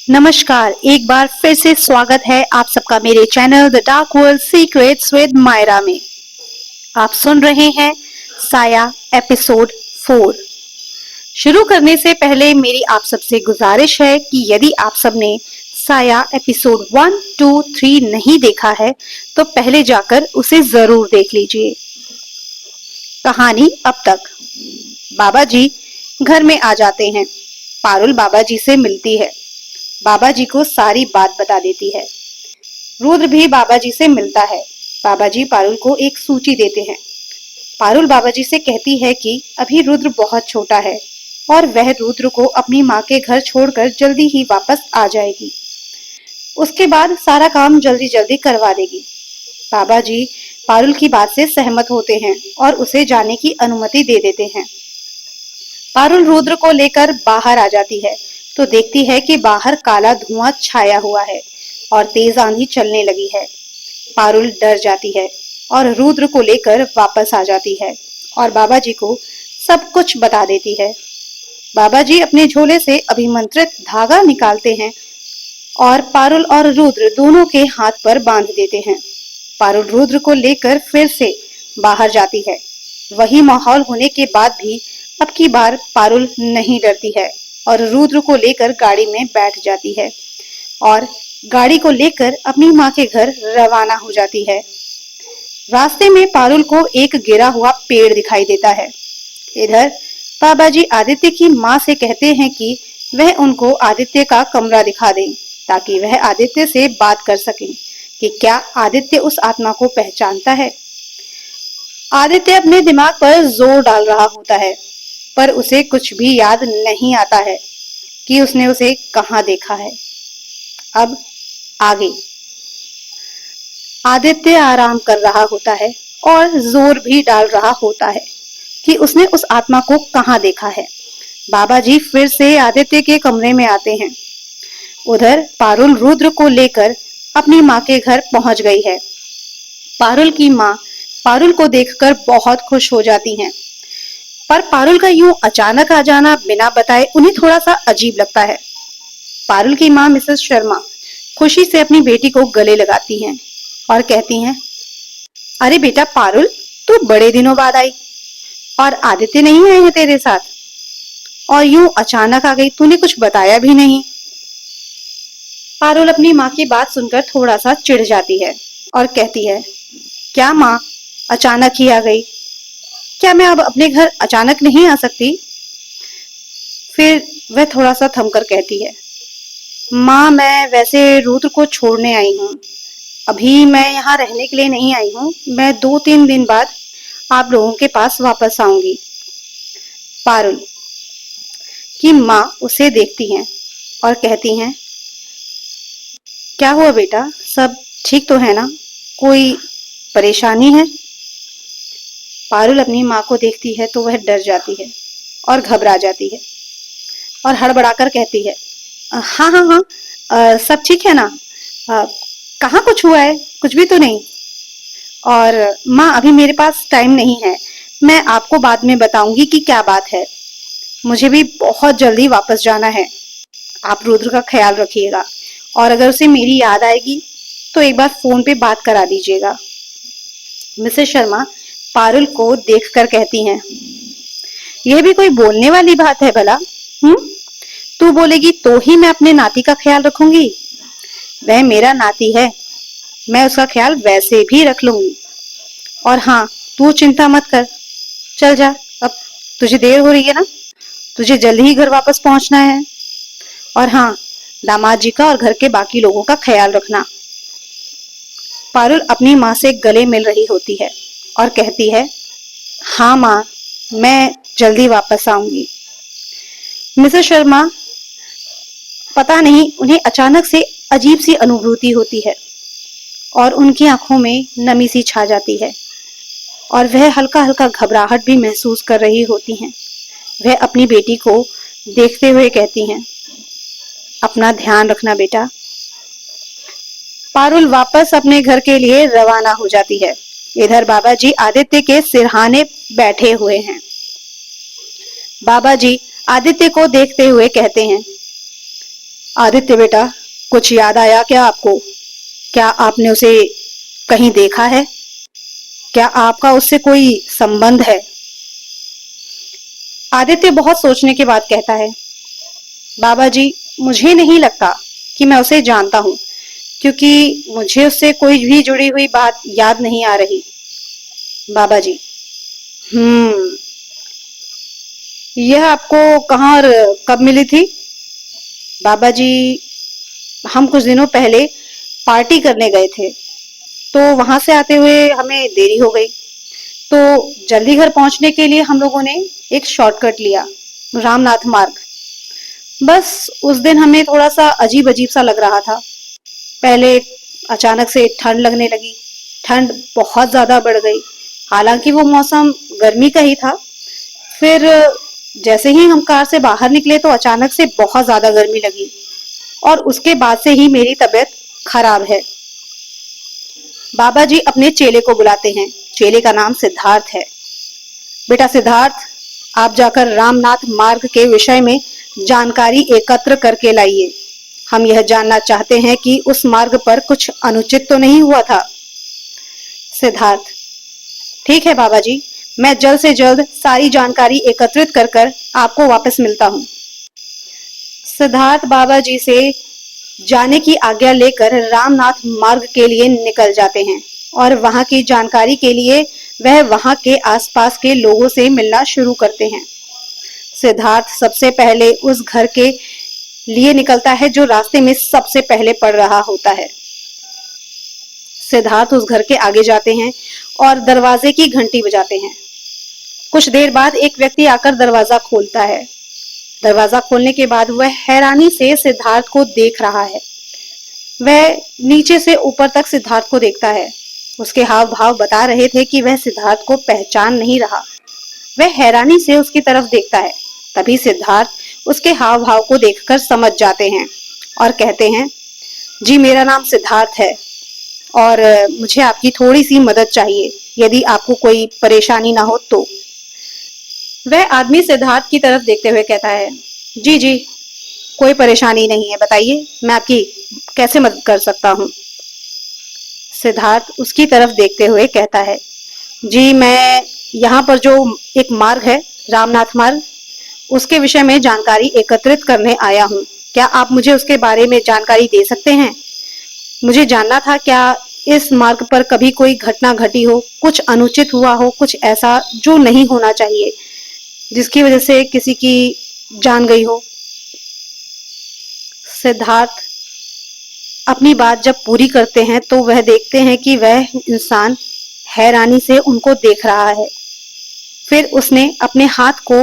नमस्कार, एक बार फिर से स्वागत है आप सबका मेरे channel the dark world secrets with Myra में। आप सुन रहे हैं साया एपिसोड 4। शुरू करने से पहले मेरी आप सबसे गुजारिश है कि यदि आप सबने साया एपिसोड 1, 2, 3 नहीं देखा है तो पहले जाकर उसे जरूर देख लीजिए। कहानी अब तक। बाबा जी घर में आ जाते हैं। पारुल बाबा जी से मिलती है, बाबा जी को सारी बात बता देती है। रुद्र भी बाबा जी से मिलता है। बाबा जी पारुल को एक सूची देते हैं। पारुल बाबा जी से कहती है कि अभी रुद्र बहुत छोटा है और वह रुद्र को अपनी माँ के घर छोड़कर जल्दी ही वापस आ जाएगी। उसके बाद सारा काम जल्दी जल्दी करवा देगी। बाबा जी पारुल की बात से सहमत होते हैं और उसे जाने की अनुमति दे देते हैं। पारुल रुद्र को लेकर बाहर आ जाती है तो देखती है कि बाहर काला धुआं छाया हुआ है और तेज आंधी चलने लगी है। पारुल डर जाती है और रुद्र को लेकर वापस आ जाती है और बाबा जी को सब कुछ बता देती है। बाबा जी अपने झोले से अभिमंत्रित धागा निकालते हैं और पारुल और रुद्र दोनों के हाथ पर बांध देते हैं। पारुल रुद्र को लेकर फिर से बाहर जाती है। वही माहौल होने के बाद भी अब की बार पारुल नहीं डरती है और रुद्र को लेकर गाड़ी में बैठ जाती है और गाड़ी को लेकर अपनी माँ के घर रवाना हो जाती है। रास्ते में पारुल को एक गिरा हुआ पेड़ दिखाई देता है। इधर बाबा जी आदित्य की माँ से कहते हैं कि वह उनको आदित्य का कमरा दिखा दें ताकि वह आदित्य से बात कर सकें कि क्या आदित्य उस आत्मा को पहचानता है। आदित्य अपने दिमाग पर जोर डाल रहा होता है पर उसे कुछ भी याद नहीं आता है कि उसने उसे कहाँ देखा है। अब आगे। आदित्य आराम कर रहा होता है और जोर भी डाल रहा होता है कि उसने उस आत्मा को कहाँ देखा है। बाबा जी फिर से आदित्य के कमरे में आते हैं। उधर पारुल रुद्र को लेकर अपनी माँ के घर पहुंच गई है। पारुल की माँ पारुल को देखकर बहुत खुश हो जाती हैं, पर पारुल का यूं अचानक आ जाना बिना बताए उन्हें थोड़ा सा अजीब लगता है। पारुल की माँ मिसेस शर्मा खुशी से अपनी बेटी को गले लगाती हैं और कहती हैं, अरे बेटा पारुल, तू बड़े दिनों बाद आई और आदित्य नहीं आए हैं तेरे साथ और यूं अचानक आ गई, तूने कुछ बताया भी नहीं। पारुल अपनी माँ की बात सुनकर थोड़ा सा चिढ़ जाती है और कहती है, क्या माँ, अचानक ही आ गई? क्या मैं अब अपने घर अचानक नहीं आ सकती? फिर वह थोड़ा सा थमकर कहती है, माँ मैं वैसे रुद्र को छोड़ने आई हूँ, अभी मैं यहाँ रहने के लिए नहीं आई हूँ, मैं 2-3 दिन बाद आप लोगों के पास वापस आऊंगी। पारुल की माँ उसे देखती हैं और कहती हैं, क्या हुआ बेटा, सब ठीक तो है ना, कोई परेशानी है? पारुल अपनी माँ को देखती है तो वह डर जाती है और घबरा जाती है और हड़बड़ाकर कहती है, हाँ हाँ हाँ, सब ठीक है ना, कहाँ कुछ हुआ है? कुछ भी तो नहीं। और माँ अभी मेरे पास टाइम नहीं है, मैं आपको बाद में बताऊंगी कि क्या बात है, मुझे भी बहुत जल्दी वापस जाना है। आप रुद्र का ख्याल रखिएगा और अगर उसे मेरी याद आएगी तो एक बार फोन पे बात करा दीजिएगा। मिसेस शर्मा पारुल को देखकर कहती हैं, यह भी कोई बोलने वाली बात है भला? तू बोलेगी तो ही मैं अपने नाती का ख्याल रखूंगी? वह मेरा नाती है, मैं उसका ख्याल वैसे भी रख लूंगी। और हाँ, तू चिंता मत कर, चल जा, अब तुझे देर हो रही है ना, तुझे जल्दी ही घर वापस पहुंचना है। और हाँ, दामाद जी का और घर के बाकी लोगों का ख्याल रखना। पारुल अपनी माँ से गले मिल रही होती है और कहती है, हाँ माँ, मैं जल्दी वापस आऊंगी। मिसेस शर्मा पता नहीं उन्हें अचानक से अजीब सी अनुभूति होती है और उनकी आंखों में नमी सी छा जाती है और वह हल्का हल्का घबराहट भी महसूस कर रही होती हैं। वह अपनी बेटी को देखते हुए कहती हैं, अपना ध्यान रखना बेटा। पारुल वापस अपने घर के लिए रवाना हो जाती है। इधर बाबा जी आदित्य के सिरहाने बैठे हुए हैं। बाबा जी आदित्य को देखते हुए कहते हैं, आदित्य बेटा, कुछ याद आया क्या आपको? क्या आपने उसे कहीं देखा है? क्या आपका उससे कोई संबंध है? आदित्य बहुत सोचने के बाद कहता है, बाबा जी, मुझे नहीं लगता कि मैं उसे जानता हूँ, क्योंकि मुझे उससे कोई भी जुड़ी हुई बात याद नहीं आ रही। बाबा जी, हम्म, यह आपको कहाँ और कब मिली थी? बाबा जी, हम कुछ दिनों पहले पार्टी करने गए थे, तो वहां से आते हुए हमें देरी हो गई, तो जल्दी घर पहुंचने के लिए हम लोगों ने एक शॉर्टकट लिया, रामनाथ मार्ग। बस उस दिन हमें थोड़ा सा अजीब अजीब सा लग रहा था। पहले अचानक से ठंड लगने लगी, ठंड बहुत ज्यादा बढ़ गई। हालांकि वो मौसम गर्मी का ही था। फिर जैसे ही हम कार से बाहर निकले तो अचानक से बहुत ज्यादा गर्मी लगी, और उसके बाद से ही मेरी तबीयत खराब है। बाबा जी अपने चेले को बुलाते हैं। चेले का नाम सिद्धार्थ है। बेटा सिद्धार्थ, आप जाकर रामनाथ मार्ग के विषय में जानकारी एकत्र करके लाइए। हम यह जानना चाहते हैं कि उस मार्ग पर कुछ अनुचित तो नहीं हुआ था। सिद्धार्थ, ठीक है बाबा जी, मैं जल्द से जल्द सारी जानकारी एकत्रित कर आपको वापस मिलता हूँ। सिद्धार्थ बाबा जी से जाने की आज्ञा लेकर रामनाथ मार्ग के लिए निकल जाते हैं, और वहां की जानकारी के लिए वह वहां के आसपास के लोगों से मिलना शुरू करते हैं। सिद्धार्थ सबसे पहले उस घर के लिए निकलता है जो रास्ते में सबसे पहले पड़ रहा होता है। सिद्धार्थ उस घर के आगे जाते हैं और दरवाजे की घंटी बजाते हैं। कुछ देर बाद एक व्यक्ति आकर दरवाजा खोलता है। दरवाजा खोलने के बाद वह हैरानी से सिद्धार्थ को देख रहा है। वह नीचे से ऊपर तक सिद्धार्थ को देखता है। उसके हाव भाव बता रहे थे कि वह सिद्धार्थ को पहचान नहीं रहा। वह हैरानी से उसकी तरफ देखता है। तभी सिद्धार्थ उसके हाव भाव को देखकर समझ जाते हैं और कहते हैं, जी मेरा नाम सिद्धार्थ है, और मुझे आपकी थोड़ी सी मदद चाहिए, यदि आपको कोई परेशानी ना हो तो। वह आदमी सिद्धार्थ की तरफ देखते हुए कहता है, जी जी, कोई परेशानी नहीं है, बताइए मैं आपकी कैसे मदद कर सकता हूँ। सिद्धार्थ उसकी तरफ देखते हुए कहता है, जी मैं यहाँ पर जो एक मार्ग है, रामनाथ मार्ग, उसके विषय में जानकारी एकत्रित करने आया हूँ। क्या आप मुझे उसके बारे में जानकारी दे सकते हैं? मुझे जानना था, क्या इस मार्ग पर कभी कोई घटना घटी हो, कुछ अनुचित हुआ हो, कुछ ऐसा जो नहीं होना चाहिए, जिसकी वजह से किसी की जान गई हो। सिद्धार्थ अपनी बात जब पूरी करते हैं तो वह देखते हैं कि वह इंसान हैरानी से उनको देख रहा है। फिर उसने अपने हाथ को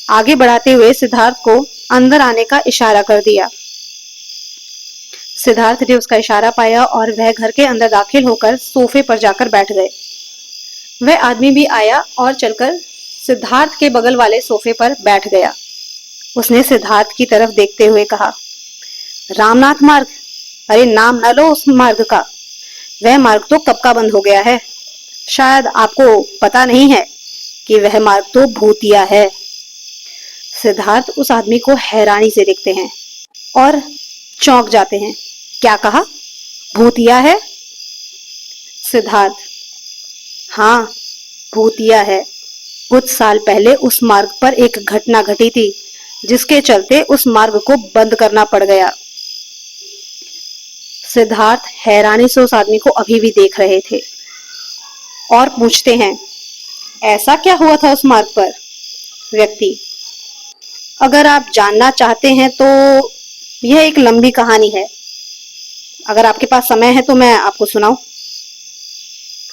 आगे बढ़ाते हुए सिद्धार्थ को अंदर आने का इशारा कर दिया। सिद्धार्थ ने उसका इशारा पाया और वह घर के अंदर दाखिल होकर सोफे पर जाकर बैठ गए। वह आदमी भी आया और चलकर सिद्धार्थ के बगल वाले सोफे पर बैठ गया। उसने सिद्धार्थ की तरफ देखते हुए कहा, रामनाथ मार्ग, अरे नाम न लो उस मार्ग का। वह मार्ग तो कब का बंद हो गया है। शायद आपको पता नहीं है कि वह मार्ग तो भूतिया है। सिद्धार्थ उस आदमी को हैरानी से देखते हैं और चौंक जाते हैं। क्या कहा? भूतिया है? सिद्धार्थ, हाँ, भूतिया है। कुछ साल पहले उस मार्ग पर एक घटना घटी थी, जिसके चलते उस मार्ग को बंद करना पड़ गया। सिद्धार्थ हैरानी से उस आदमी को अभी भी देख रहे थे और पूछते हैं, ऐसा क्या हुआ था उस मार्ग पर? व्यक्ति, अगर आप जानना चाहते हैं तो यह एक लंबी कहानी है। अगर आपके पास समय है तो मैं आपको सुनाऊं।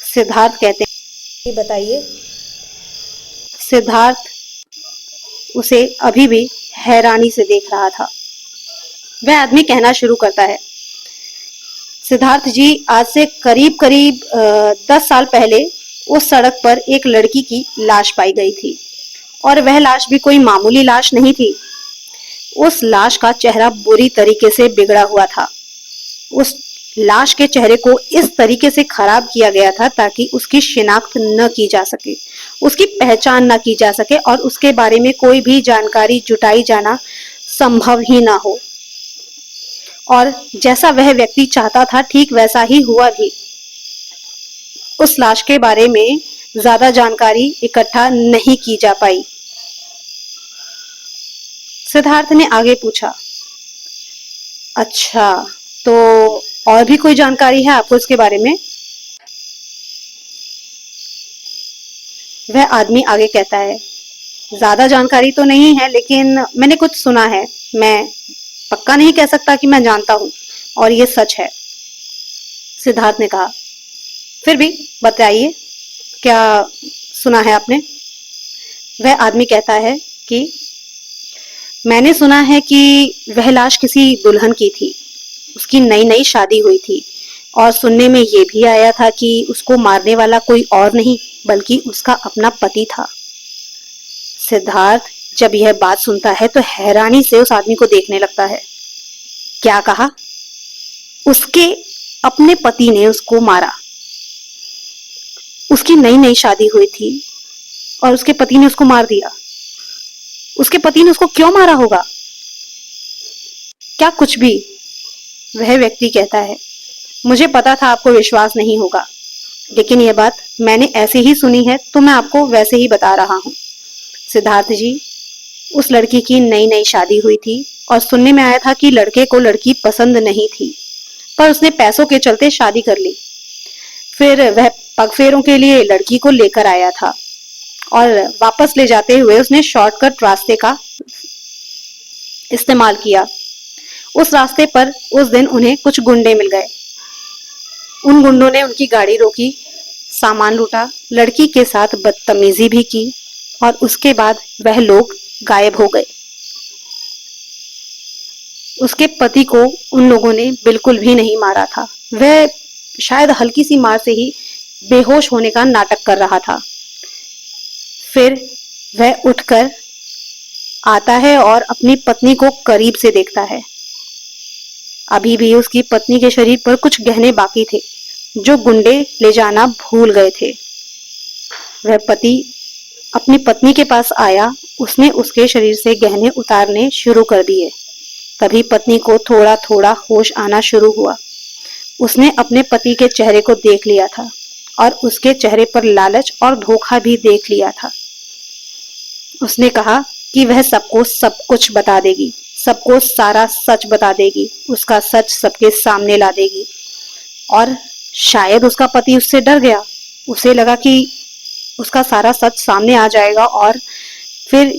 सिद्धार्थ कहते हैं, बताइए। सिद्धार्थ उसे अभी भी हैरानी से देख रहा था। वह आदमी कहना शुरू करता है, सिद्धार्थ जी, आज से करीब करीब 10 साल पहले उस सड़क पर एक लड़की की लाश पाई गई थी, और वह लाश भी कोई मामूली लाश नहीं थी। उस लाश का चेहरा बुरी तरीके से बिगड़ा हुआ था। उस लाश के चेहरे को इस तरीके से खराब किया गया था ताकि उसकी शिनाख्त न की जा सके, उसकी पहचान न की जा सके, और उसके बारे में कोई भी जानकारी जुटाई जाना संभव ही ना हो। और जैसा वह व्यक्ति चाहता था ठीक वैसा ही हुआ भी। उस लाश के बारे में ज्यादा जानकारी इकट्ठा नहीं की जा पाई। सिद्धार्थ ने आगे पूछा, अच्छा, तो और भी कोई जानकारी है आपको इसके बारे में? वह आदमी आगे कहता है, ज्यादा जानकारी तो नहीं है, लेकिन मैंने कुछ सुना है। मैं पक्का नहीं कह सकता कि मैं जानता हूँ, और ये सच है। सिद्धार्थ ने कहा, फिर भी बताइए, क्या सुना है आपने? वह आदमी कहता है कि मैंने सुना है कि वह लाश किसी दुल्हन की थी। उसकी नई नई शादी हुई थी, और सुनने में ये भी आया था कि उसको मारने वाला कोई और नहीं बल्कि उसका अपना पति था। सिद्धार्थ जब यह बात सुनता है तो हैरानी से उस आदमी को देखने लगता है। क्या कहा? उसके अपने पति ने उसको मारा। उसकी नई नई शादी हुई थी और उसके पति ने उसको मार दिया। उसके पति ने उसको क्यों मारा होगा? क्या कुछ भी? वह व्यक्ति कहता है, मुझे पता था आपको विश्वास नहीं होगा, लेकिन यह बात मैंने ऐसे ही सुनी है तो मैं आपको वैसे ही बता रहा हूँ। सिद्धार्थ जी, उस लड़की की नई नई शादी हुई थी और सुनने में आया था कि लड़के को लड़की पसंद नहीं थी, पर उसने पैसों के चलते शादी कर ली। फिर वह पगफेरों के लिए लड़की को लेकर आया था और वापस ले जाते हुए उसने शॉर्टकट रास्ते का इस्तेमाल किया। उस रास्ते पर उस दिन उन्हें कुछ गुंडे मिल गए। उन गुंडों ने उनकी गाड़ी रोकी, सामान लूटा, लड़की के साथ बदतमीजी भी की और उसके बाद वह लोग गायब हो गए। उसके पति को उन लोगों ने बिल्कुल भी नहीं मारा था। वह शायद हल्की सी मार से ही बेहोश होने का नाटक कर रहा था। फिर वह उठकर आता है और अपनी पत्नी को करीब से देखता है। अभी भी उसकी पत्नी के शरीर पर कुछ गहने बाकी थे जो गुंडे ले जाना भूल गए थे। वह पति अपनी पत्नी के पास आया, उसने उसके शरीर से गहने उतारने शुरू कर दिए। तभी पत्नी को थोड़ा थोड़ा होश आना शुरू हुआ। उसने अपने पति के चेहरे को देख लिया था और उसके चेहरे पर लालच और धोखा भी देख लिया था। उसने कहा कि वह सबको सब कुछ बता देगी, सबको सारा सच बता देगी, उसका सच सबके सामने ला देगी। और शायद उसका पति उससे डर गया। उसे लगा कि उसका सारा सच सामने आ जाएगा और फिर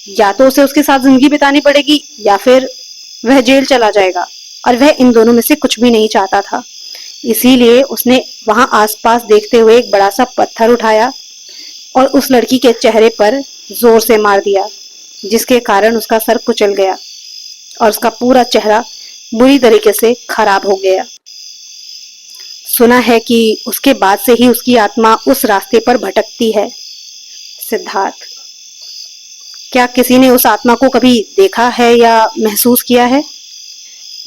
या तो उसे उसके साथ जिंदगी बितानी पड़ेगी या फिर वह जेल चला जाएगा, और वह इन दोनों में से कुछ भी नहीं चाहता था। इसीलिए उसने वहां आसपास देखते हुए एक बड़ा सा पत्थर उठाया और उस लड़की के चेहरे पर जोर से मार दिया, जिसके कारण उसका सर कुचल गया और उसका पूरा चेहरा बुरी तरीके से खराब हो गया। सुना है कि उसके बाद से ही उसकी आत्मा उस रास्ते पर भटकती है। सिद्धार्थ, क्या किसी ने उस आत्मा को कभी देखा है या महसूस किया है?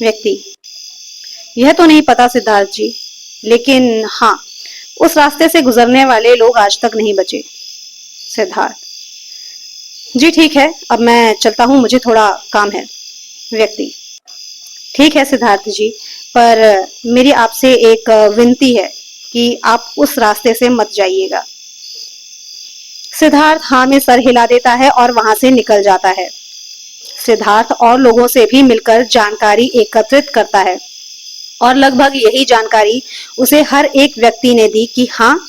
व्यक्ति, यह तो नहीं पता सिद्धार्थ जी, लेकिन हाँ, उस रास्ते से गुजरने वाले लोग आज तक नहीं बचे। सिद्धार्थ, जी ठीक है, अब मैं चलता हूँ, मुझे थोड़ा काम है। व्यक्ति, ठीक है सिद्धार्थ जी, पर मेरी आपसे एक विनती है कि आप उस रास्ते से मत जाइएगा। सिद्धार्थ हाँ में सर हिला देता है और वहां से निकल जाता है। सिद्धार्थ और लोगों से भी मिलकर जानकारी एकत्रित करता है और लगभग यही जानकारी उसे हर एक व्यक्ति ने दी कि हाँ,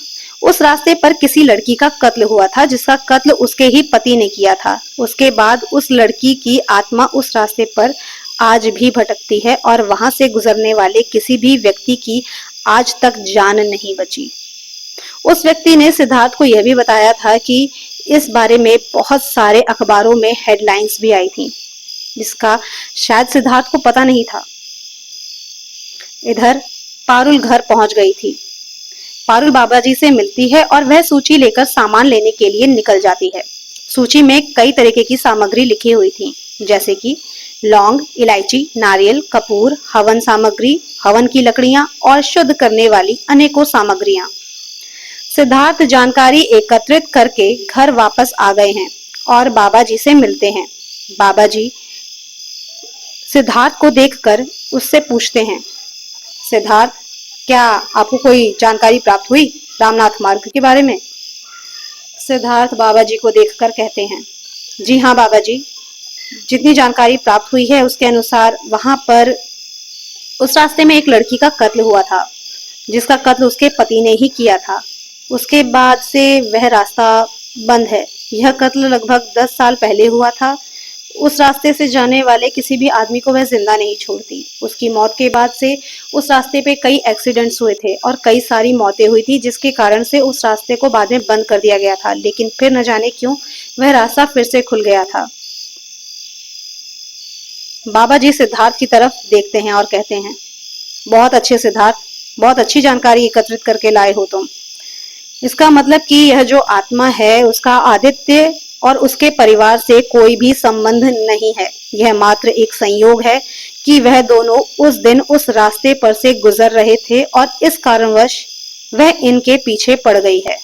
उस रास्ते पर किसी लड़की का कत्ल हुआ था जिसका कत्ल उसके ही पति ने किया था। उसके बाद उस लड़की की आत्मा उस रास्ते पर आज भी भटकती है और वहां से गुजरने वाले किसी भी व्यक्ति की आज तक जान नहीं बची। उस व्यक्ति ने सिद्धार्थ को यह भी बताया था कि इस बारे में बहुत सारे अखबारों में हेडलाइंस भी आई थी, जिसका शायद सिद्धार्थ को पता नहीं था। इधर पारुल घर पहुंच गई थी। पारुल बाबा जी से मिलती है और वह सूची लेकर सामान लेने के लिए निकल जाती है। सूची में कई तरीके की सामग्री लिखी हुई थी, जैसे कि लौंग, इलायची, नारियल, कपूर, हवन सामग्री, हवन की लकड़ियां और शुद्ध करने वाली अनेकों सामग्रियां। सिद्धार्थ जानकारी एकत्रित करके घर वापस आ गए हैं और बाबा जी से मिलते हैं। बाबा जी सिद्धार्थ को देखकर उससे पूछते हैं, सिद्धार्थ, क्या आपको कोई जानकारी प्राप्त हुई रामनाथ मार्ग के बारे में? सिद्धार्थ बाबा जी को देखकर कहते हैं, जी हाँ बाबा जी, जितनी जानकारी प्राप्त हुई है उसके अनुसार वहां पर उस रास्ते में एक लड़की का कत्ल हुआ था, जिसका कत्ल उसके पति ने ही किया था। उसके बाद से वह रास्ता बंद है। यह कत्ल लगभग 10 साल पहले हुआ था। उस रास्ते से जाने वाले किसी भी आदमी को वह जिंदा नहीं छोड़ती। उसकी मौत के बाद से उस रास्ते पे कई एक्सीडेंट्स हुए थे और कई सारी मौतें हुई थी, जिसके कारण से उस रास्ते को बाद में बंद कर दिया गया था, लेकिन फिर न जाने क्यों वह रास्ता फिर से खुल गया था। बाबा जी सिद्धार्थ की तरफ देखते हैं और कहते हैं, बहुत अच्छे सिद्धार्थ, बहुत अच्छी जानकारी एकत्रित करके लाए हो तुम। इसका मतलब कि यह जो आत्मा है उसका आदित्य और उसके परिवार से कोई भी संबंध नहीं है। यह मात्र एक संयोग है कि वह दोनों उस दिन उस रास्ते पर से गुजर रहे थे और इस कारणवश वह इनके पीछे पड़ गई है।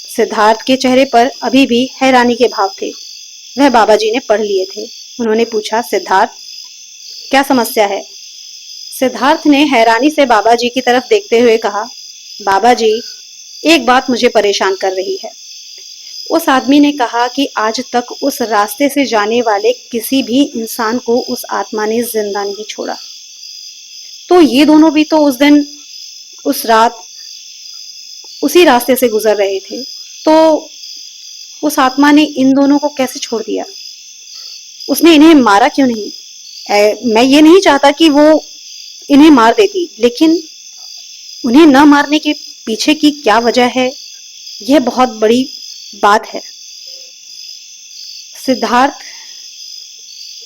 सिद्धार्थ के चेहरे पर अभी भी हैरानी के भाव थे। वह बाबा जी ने पढ़ लिए थे। उन्होंने पूछा, सिद्धार्थ, क्या समस्या है? सिद्धार्थ ने हैरानी से बाबा जी की तरफ देखते हुए कहा, बाबा जी, एक बात मुझे परेशान कर रही है। उस आदमी ने कहा कि आज तक उस रास्ते से जाने वाले किसी भी इंसान को उस आत्मा ने जिंदा नहीं छोड़ा। तो ये दोनों भी तो उस दिन उस रात उसी रास्ते से गुजर रहे थे, तो उस आत्मा ने इन दोनों को कैसे छोड़ दिया? उसने इन्हें मारा क्यों नहीं? मैं ये नहीं चाहता कि वो इन्हें मार देती, लेकिन उन्हें न मारने के पीछे की क्या वजह है, यह बहुत बड़ी बात है। सिद्धार्थ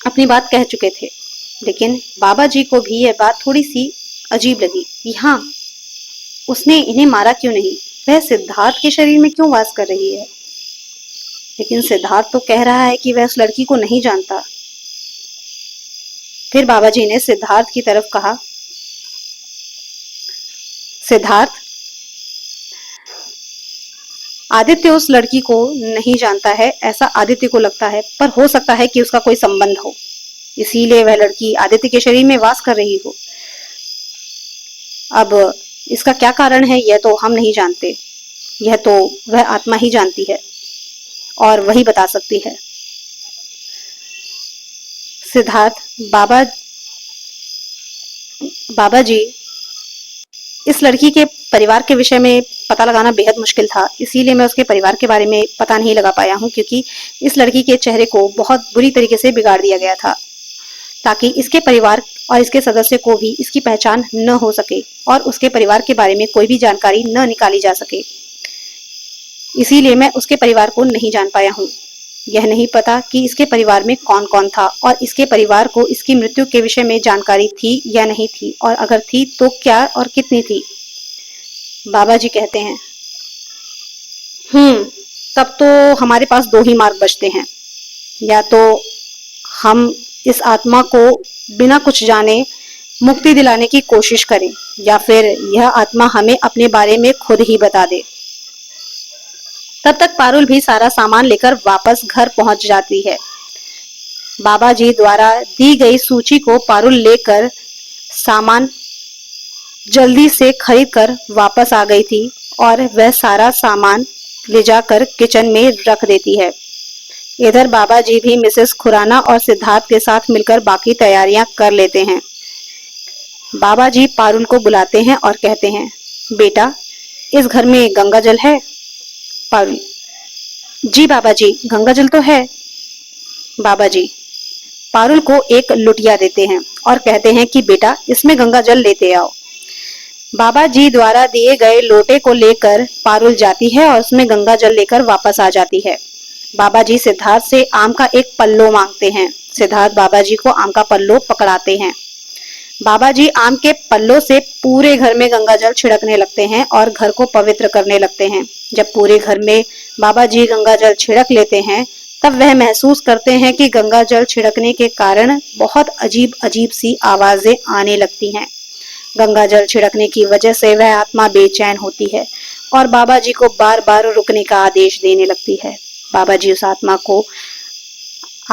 अपनी बात कह चुके थे, लेकिन बाबा जी को भी यह बात थोड़ी सी अजीब लगी कि हाँ, उसने इन्हें मारा क्यों नहीं? वह सिद्धार्थ के शरीर में क्यों वास कर रही है? लेकिन सिद्धार्थ तो कह रहा है कि वह उस लड़की को नहीं जानता। फिर बाबा जी ने सिद्धार्थ की तरफ कहा, सिद्धार्थ, आदित्य उस लड़की को नहीं जानता है, ऐसा आदित्य को लगता है, पर हो सकता है कि उसका कोई संबंध हो, इसीलिए वह लड़की आदित्य के शरीर में वास कर रही हो। अब इसका क्या कारण है यह तो हम नहीं जानते, यह तो वह आत्मा ही जानती है और वही बता सकती है। सिद्धार्थ, बाबा जी, इस लड़की के परिवार के विषय में पता लगाना बेहद मुश्किल था, इसीलिए मैं उसके परिवार के बारे में पता नहीं लगा पाया हूँ, क्योंकि इस लड़की के चेहरे को बहुत बुरी तरीके से बिगाड़ दिया गया था, ताकि इसके परिवार और इसके सदस्य को भी इसकी पहचान न हो सके और उसके परिवार के बारे में कोई भी जानकारी न निकाली जा सके। इसीलिए मैं उसके परिवार को नहीं जान पाया हूँ। यह नहीं पता कि इसके परिवार में कौन कौन था और इसके परिवार को इसकी मृत्यु के विषय में जानकारी थी या नहीं थी, और अगर थी तो क्या और कितनी थी। बाबा जी कहते हैं, तब तो हमारे पास दो ही मार्ग बचते हैं, या तो हम इस आत्मा को बिना कुछ जाने मुक्ति दिलाने की कोशिश करें, या फिर यह आत्मा हमें अपने बारे में खुद ही बता दे। तब तक पारुल भी सारा सामान लेकर वापस घर पहुंच जाती है। बाबा जी द्वारा दी गई सूची को पारुल लेकर सामान जल्दी से खरीद कर वापस आ गई थी और वह सारा सामान ले जाकर किचन में रख देती है। इधर बाबा जी भी मिसेस खुराना और सिद्धार्थ के साथ मिलकर बाकी तैयारियां कर लेते हैं। बाबा जी पारुल को बुलाते हैं और कहते हैं, बेटा, इस घर में गंगा जल है? पारुल, जी बाबा जी, गंगा जल तो है। बाबा जी पारुल को एक लुटिया देते हैं और कहते हैं कि बेटा, इसमें गंगा जल लेते आओ। बाबा जी द्वारा दिए गए लोटे को लेकर पारुल जाती है और उसमें गंगा जल लेकर वापस आ जाती है। बाबा जी सिद्धार्थ से आम का एक पल्लो मांगते हैं। सिद्धार्थ बाबा जी को आम का पल्लो पकड़ाते हैं। बाबा जी आम के पल्लों से पूरे घर में गंगा जल छिड़कने लगते हैं और घर को पवित्र करने लगते हैं। जब पूरे घर में बाबा जी गंगा जल छिड़क लेते हैं, तब वह महसूस करते हैं कि गंगा जल छिड़कने के कारण बहुत अजीब अजीब सी आवाजें आने लगती हैं। गंगा जल छिड़कने की वजह से वह आत्मा बेचैन होती है और बाबा जी को बार बार रुकने का आदेश देने लगती है। बाबा जी उस आत्मा को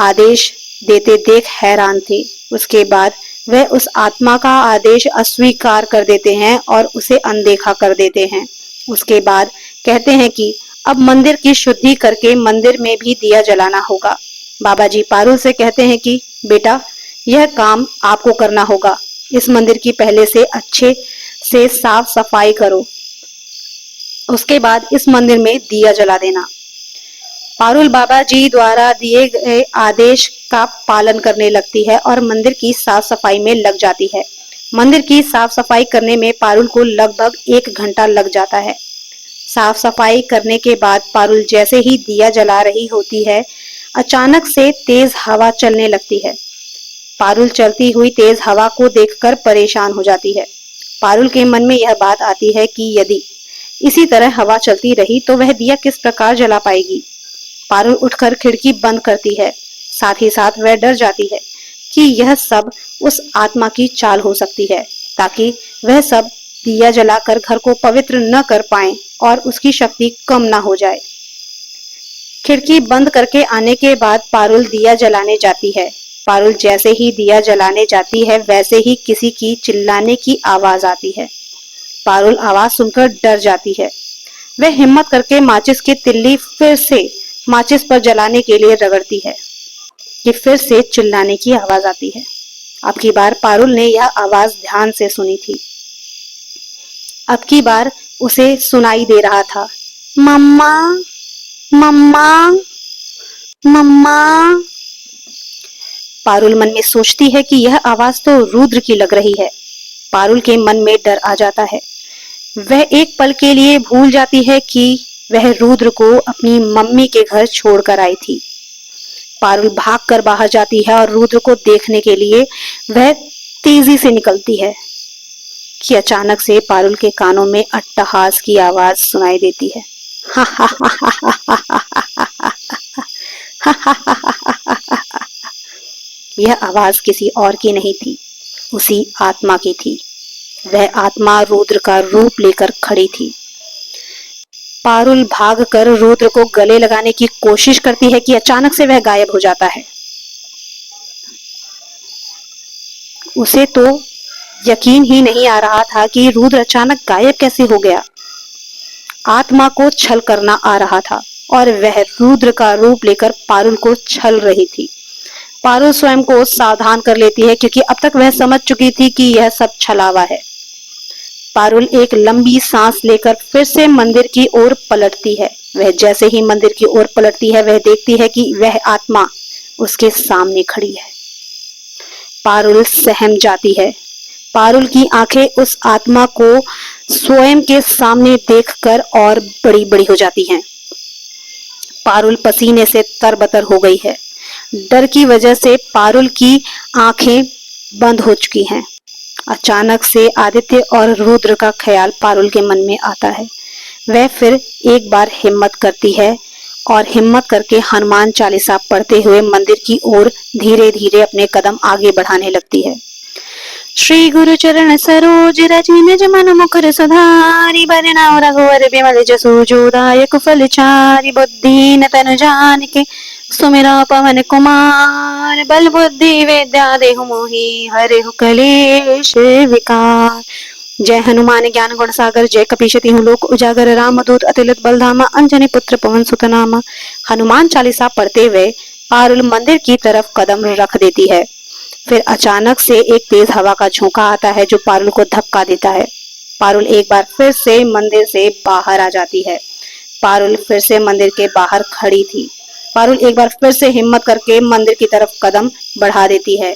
आदेश देते देख हैरान थे। उसके बाद वह उस आत्मा का आदेश अस्वीकार कर देते हैं और उसे अनदेखा कर देते हैं। उसके बाद कहते हैं कि अब मंदिर की शुद्धि करके मंदिर में भी दिया जलाना होगा। बाबा जी पारुल से कहते हैं कि बेटा, यह काम आपको करना होगा। इस मंदिर की पहले से अच्छे से साफ सफाई करो, उसके बाद इस मंदिर में दिया जला देना। पारुल बाबा जी द्वारा दिए गए आदेश का पालन करने लगती है और मंदिर की साफ सफाई में लग जाती है। मंदिर की साफ सफाई करने में पारुल को लगभग 1 घंटा लग जाता है। साफ सफाई करने के बाद पारुल जैसे ही दिया जला रही होती है, अचानक से तेज हवा चलने लगती है। पारुल चलती हुई तेज हवा को देखकर परेशान हो जाती है। पारुल के मन में यह बात आती है कि यदि इसी तरह हवा चलती रही तो वह दिया किस प्रकार जला पाएगी। पारुल उठकर खिड़की बंद करती है। साथ ही साथ वह डर जाती है कि यह सब उस आत्मा की चाल हो सकती है, ताकि वह सब दिया जलाकर घर को पवित्र न कर पाए और उसकी शक्ति कम ना हो जाए। खिड़की बंद करके आने के बाद पारुल दिया जलाने जाती है। पारुल जैसे ही दिया जलाने जाती है, वैसे ही किसी की चिल्लाने की आवाज आती है। पारुल आवाज सुनकर डर जाती है। वह हिम्मत करके माचिस की तिल्ली फिर से माचिस पर जलाने के लिए रगड़ती है कि फिर से चिल्लाने की आवाज आती है। अब की बार पारुल ने यह आवाज ध्यान से सुनी थी। अब की बार उसे सुनाई दे रहा था, मम्मा, मम्मा, मम्मा। पारुल मन में सोचती है कि यह आवाज तो रुद्र की लग रही है। पारुल के मन में डर आ जाता है। वह एक पल के लिए भूल जाती है कि वह रुद्र को अपनी मम्मी के घर छोड़कर आई थी। पारुल भागकर बाहर जाती है और रुद्र को देखने के लिए वह तेजी से निकलती है कि अचानक से पारुल के कानों में अट्टहास की आवाज सुनाई देती है। यह आवाज किसी और की नहीं थी, उसी आत्मा की थी। वह आत्मा रुद्र का रूप लेकर खड़ी थी। पारुल भागकर रुद्र को गले लगाने की कोशिश करती है कि अचानक से वह गायब हो जाता है। उसे तो यकीन ही नहीं आ रहा था कि रुद्र अचानक गायब कैसे हो गया। आत्मा को छल करना आ रहा था और वह रुद्र का रूप लेकर पारुल को छल रही थी। पारुल स्वयं को सावधान कर लेती है क्योंकि अब तक वह समझ चुकी थी कि यह सब छलावा है। पारुल एक लंबी सांस लेकर फिर से मंदिर की ओर पलटती है। वह जैसे ही मंदिर की ओर पलटती है, वह देखती है कि वह आत्मा उसके सामने खड़ी है। पारुल सहम जाती है। पारुल की आंखें उस आत्मा को स्वयं के सामने देखकर और बड़ी बड़ी हो जाती हैं। पारुल पसीने से तरबतर हो गई है। डर की वजह से पारुल की आंखें बंद हो चुकी हैं। अचानक से आदित्य और रुद्र का ख्याल पारुल के मन में आता है। वह फिर एक बार हिम्मत करती है और हिम्मत करके हनुमान चालीसा पढ़ते हुए मंदिर की ओर धीरे धीरे अपने कदम आगे बढ़ाने लगती है। श्री गुरु चरण सरोज रज निज मन मुकुर सुधारि बरनउँ रघुवर बिमल जसु जो दायक फल चारि बुद्धिहीन तनु जानिके सुमिरौ पवन कुमार बल बुद्धि विद्या देहु मोहि हरिहु कलेश विकार। जय हनुमान ज्ञान गुण सागर जय कपीशति हूँ लोक उजागर राम दूत अतिलित बलधामा अंजनी पुत्र पवन सुत नामा। हनुमान चालीसा पढ़ते हुए पारुल मंदिर की तरफ कदम रख देती है। फिर अचानक से एक तेज हवा का झोंका आता है जो पारुल को धक्का देता है। पारुल एक बार फिर से मंदिर से बाहर आ जाती है। पारुल फिर से मंदिर के बाहर खड़ी थी। पारुल एक बार फिर से हिम्मत करके मंदिर की तरफ कदम बढ़ा देती है।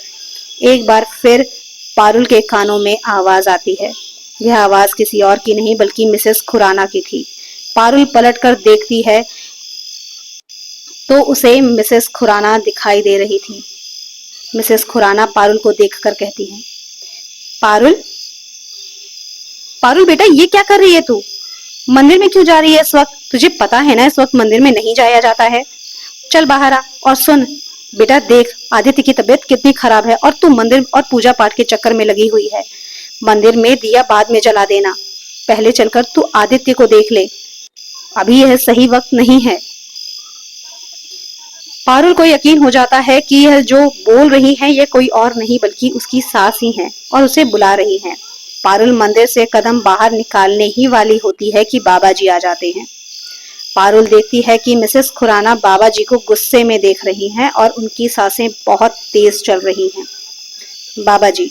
एक बार फिर पारुल के कानों में आवाज आती है। यह आवाज किसी और की नहीं बल्कि मिसेस खुराना की थी। पारुल पलटकर देखती है तो उसे मिसेस खुराना दिखाई दे रही थी। मिसेस खुराना पारुल को देखकर कहती है, पारुल, पारुल बेटा, ये क्या कर रही है तू? मंदिर में क्यों जा रही है इस वक्त? तुझे पता है ना इस वक्त मंदिर में नहीं जाया जाता है। चल बाहर आ और सुन बेटा, देख आदित्य की तबीयत कितनी खराब है और तू मंदिर और पूजा पाठ के चक्कर में लगी हुई है। मंदिर में दिया बाद में जला देना, पहले चलकर तू आदित्य को देख ले। अभी यह सही वक्त नहीं है। पारुल को यकीन हो जाता है कि यह जो बोल रही है यह कोई और नहीं बल्कि उसकी सास ही है और उसे बुला रही है। पारुल मंदिर से कदम बाहर निकालने ही वाली होती है कि बाबा जी आ जाते हैं। पारुल देखती है कि मिसेस खुराना बाबा जी को गुस्से में देख रही हैं और उनकी सांसें बहुत तेज चल रही हैं। बाबा जी,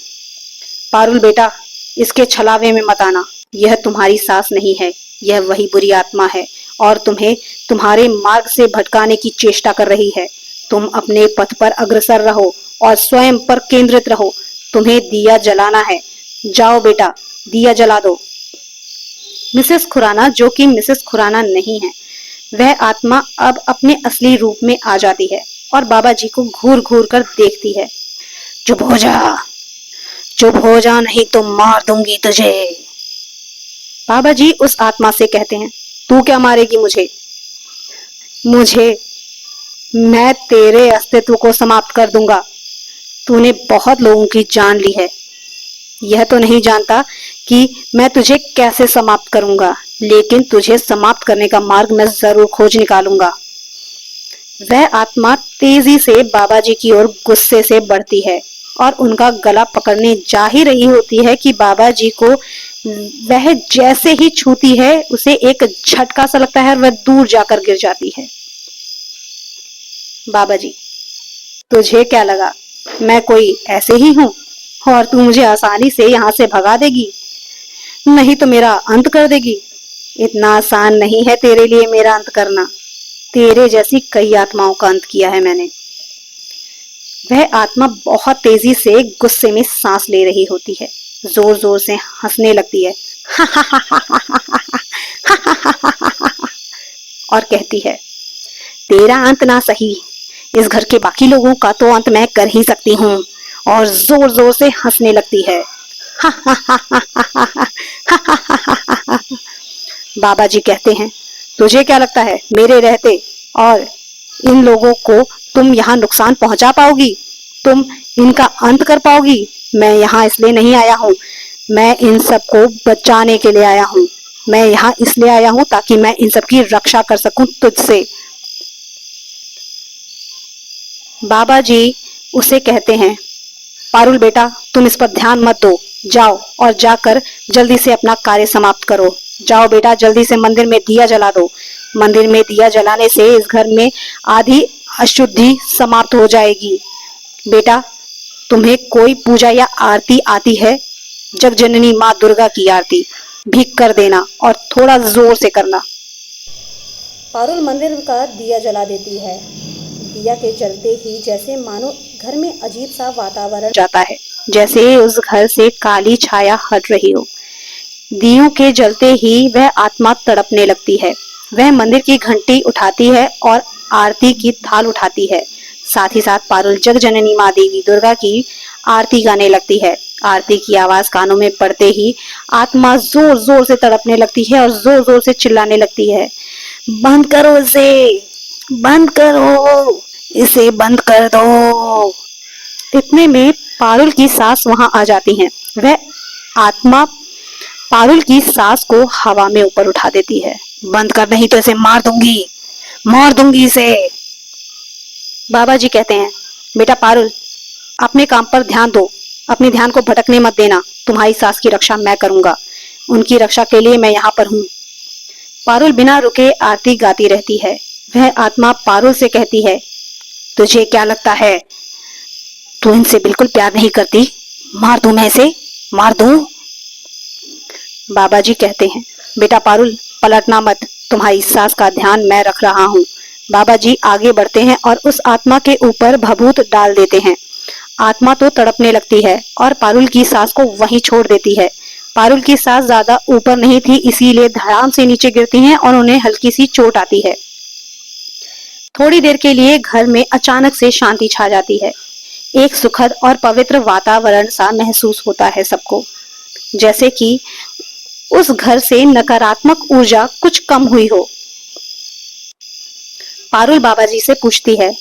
पारुल बेटा, इसके छलावे में मत आना। यह तुम्हारी सास नहीं है, यह वही बुरी आत्मा है और तुम्हें तुम्हारे मार्ग से भटकाने की चेष्टा कर रही है। तुम अपने पथ पर अग्रसर रहो और स्वयं पर केंद्रित रहो। तुम्हें दिया जलाना है। जाओ बेटा, दिया जला दो। मिसेस खुराना, जो कि मिसेस खुराना नहीं है, वह आत्मा अब अपने असली रूप में आ जाती है और बाबा जी को घूर घूर कर देखती है। चुप हो जा, चुप हो जा, नहीं तो मार दूंगी तुझे। बाबा जी उस आत्मा से कहते हैं, तू क्या मारेगी मुझे? मुझे? मैं तेरे अस्तित्व को समाप्त कर दूंगा। तूने बहुत लोगों की जान ली है। यह तो नहीं जानता कि मैं तुझे कैसे समाप्त करूंगा, लेकिन तुझे समाप्त करने का मार्ग मैं जरूर खोज निकालूंगा। वह आत्मा तेजी से बाबा जी की ओर गुस्से से बढ़ती है और उनका गला पकड़ने जा ही रही होती है कि बाबा जी को वह जैसे ही छूती है उसे एक झटका सा लगता है और वह दूर जाकर गिर जाती है। बाबा जी, तुझे क्या लगा मैं कोई ऐसे ही हूँ और तू मुझे आसानी से यहाँ से भगा देगी, नहीं तो मेरा अंत कर देगी? इतना आसान नहीं है तेरे लिए मेरा अंत करना। तेरे जैसी कई आत्माओं का अंत किया है मैंने। वह आत्मा बहुत तेजी से गुस्से में सांस ले रही होती है, जोर जोर से हंसने लगती है और कहती है, तेरा अंत ना सही, इस घर के बाकी लोगों का तो अंत मैं कर ही सकती हूँ। और जोर जोर से हंसने लगती है बाबा जी कहते हैं, तुझे क्या लगता है मेरे रहते और इन लोगों को तुम यहाँ नुकसान पहुंचा पाओगी? तुम इनका अंत कर पाओगी? मैं यहाँ इसलिए नहीं आया हूँ, मैं इन सबको बचाने के लिए आया हूँ। मैं यहाँ इसलिए आया हूँ ताकि मैं इन सब की रक्षा कर सकूं तुझसे। बाबा जी उसे कहते हैं, पारुल बेटा, तुम इस पर ध्यान मत दो। जाओ और जाकर जल्दी से अपना कार्य समाप्त करो। जाओ बेटा, जल्दी से मंदिर में दिया जला दो। मंदिर में दिया जलाने से इस घर में आधी अशुद्धि समाप्त हो जाएगी। बेटा, तुम्हें कोई पूजा या आरती आती है? जगजननी माँ दुर्गा की आरती भी कर देना और थोड़ा जोर से करना। पारुल मंदिर का दिया जला देती है। दिया के जलते ही जैसे मानो घर में अजीब सा वातावरण जाता है, जैसे उस घर से काली छाया हट रही हो। दियों के जलते ही वह आत्मा तड़पने लगती है। वह मंदिर की घंटी उठाती है और आरती की थाल उठाती है। साथ ही साथ पारुल जगजननी माँ देवी दुर्गा की आरती गाने लगती है। आरती की आवाज कानों में पड़ते ही आत्मा जोर जोर से तड़पने लगती है और जोर जोर से चिल्लाने लगती है, बंद करो इसे, बंद करो, इसे बंद कर दो। इतने में पारुल की सास वहां आ जाती हैं। वह आत्मा पारुल की सास को हवा में ऊपर उठा देती है। बंद कर, नहीं तो इसे मार दूंगी, मार दूंगी इसे। बाबा जी कहते हैं, बेटा पारुल, अपने काम पर ध्यान दो, अपने ध्यान को भटकने मत देना। तुम्हारी सास की रक्षा मैं करूंगा, उनकी रक्षा के लिए मैं यहाँ पर हूँ। पारुल बिना रुके आरती गाती रहती है। वह आत्मा पारुल से कहती है, तुझे क्या लगता है तू इनसे बिल्कुल प्यार नहीं करती? मार दूं मैं इसे, मार दूं? बाबा जी कहते हैं, बेटा पारुल, पलटना मत, तुम्हारी सास का ध्यान मैं रख रहा हूँ। बाबा जी आगे बढ़ते हैं और उस आत्मा के ऊपर भभूत डाल देते हैं। आत्मा तो तड़पने लगती है और पारुल की सास को वहीं छोड़ देती है। पारुल की सास ज्यादा ऊपर नहीं थी, इसीलिए धड़ाम से नीचे गिरती हैं और उन्हें हल्की सी चोट आती है। थोड़ी देर के लिए घर में अचानक से शांति छा जाती है। एक सुखद और पवित्र वातावरण सा महसूस होता है सबको, जैसे कि उस घर से नकारात्मक ऊर्जा कुछ कम हुई हो। पारुल बाबा जी से पूछती है